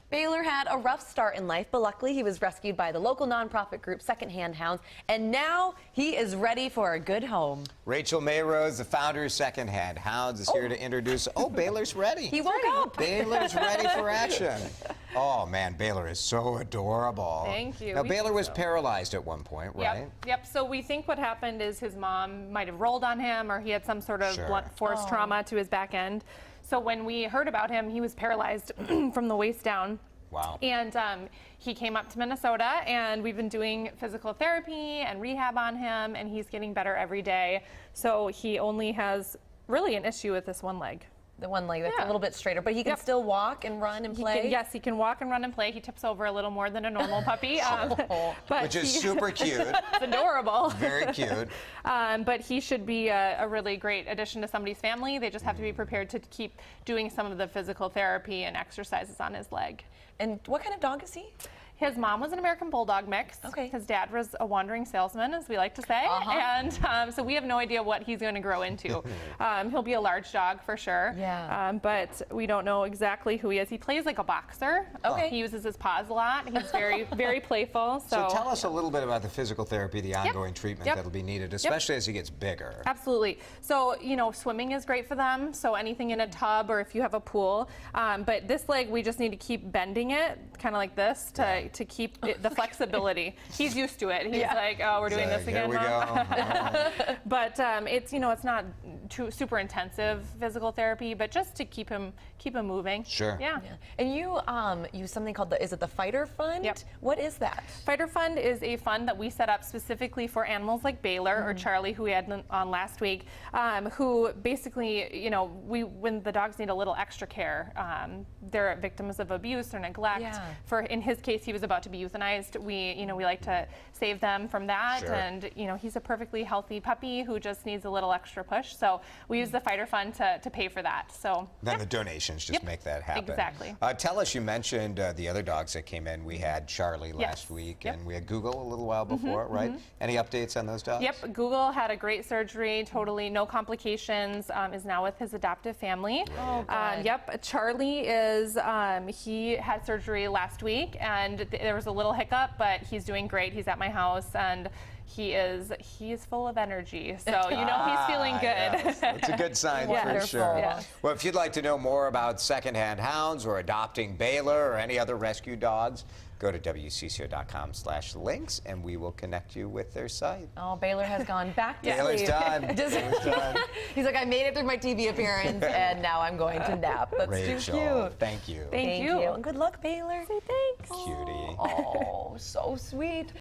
Baylor had a rough start in life, but luckily he was rescued by the local nonprofit group Secondhand Hounds, and now he is ready for a good home. Rachel Mayrose, the founder of Secondhand Hounds, is here to introduce. Oh, Baylor's ready. He woke up. Baylor's ready for action. Oh man, Baylor is so adorable. Thank you. Now Baylor was paralyzed at one point, right? Yep. So we think what happened is his mom might have rolled on him, or he had some sort of blunt force trauma to his back end. So when we heard about him, he was paralyzed from the waist down. Wow. And he came up to Minnesota, and we've been doing physical therapy and rehab on him, and he's getting better every day. So he only has really an issue with this one leg. The one leg that's a little bit straighter, but he can still walk and run and play? Yes, he can walk and run and play. He tips over a little more than a normal puppy. But which is super cute. It's adorable. Very cute. But he should be a really great addition to somebody's family. They just have to be prepared to keep doing some of the physical therapy and exercises on his leg. And what kind of dog is he? His mom was an American Bulldog mix. Okay. His dad was a wandering salesman, as we like to say. And so we have no idea what he's going to grow into. He'll be a large dog for sure. Yeah. But we don't know exactly who he is. He plays like a boxer. Okay. He uses his paws a lot. He's very, very playful. So tell us a little bit about the physical therapy, the ongoing treatment that'll be needed, especially as he gets bigger. Absolutely. So, you know, swimming is great for them. So anything in a tub or if you have a pool. But this leg, we just need to keep bending it, kind of like this, to keep it, the flexibility. He's used to it. He's like, oh, we're doing this again, Here we go. But it's, you know, it's not too super intensive physical therapy, but just to keep him moving. Sure. Yeah. And you use something called is it the Fighter Fund? Yep. What is that? Fighter Fund is a fund that we set up specifically for animals like Baylor or Charlie, who we had on last week, who basically, you know, when the dogs need a little extra care, they're victims of abuse or neglect. Yeah. In his case, he was about to be euthanized. We like to save them from that. Sure. And, you know, he's a perfectly healthy puppy who just needs a little extra push. So we use the Fighter Fund to pay for that. So then the donations just make that happen. Exactly. Tell us, you mentioned the other dogs that came in. We had Charlie last week, and we had Google a little while before, right? Any updates on those dogs? Yep, Google had a great surgery, totally no complications, is now with his adoptive family. Oh, good. Yep, Charlie is, he had surgery last week, and there was a little hiccup, but he's doing great. He's at my house, and he is full of energy, so you know he's feeling good. Yes. That's a good sign for sure. Yeah. Well, if you'd like to know more about Secondhand Hounds or adopting Baylor or any other rescue dogs, go to WCCO.com/links, and we will connect you with their site. Oh, Baylor has gone back to Baylor's sleep. done. Baylor's done. He's like, I made it through my TV appearance, and now I'm going to nap. That's Rachel, too cute. thank you. Thank you. And good luck, Baylor. Say thanks. Cutie. Oh, so sweet.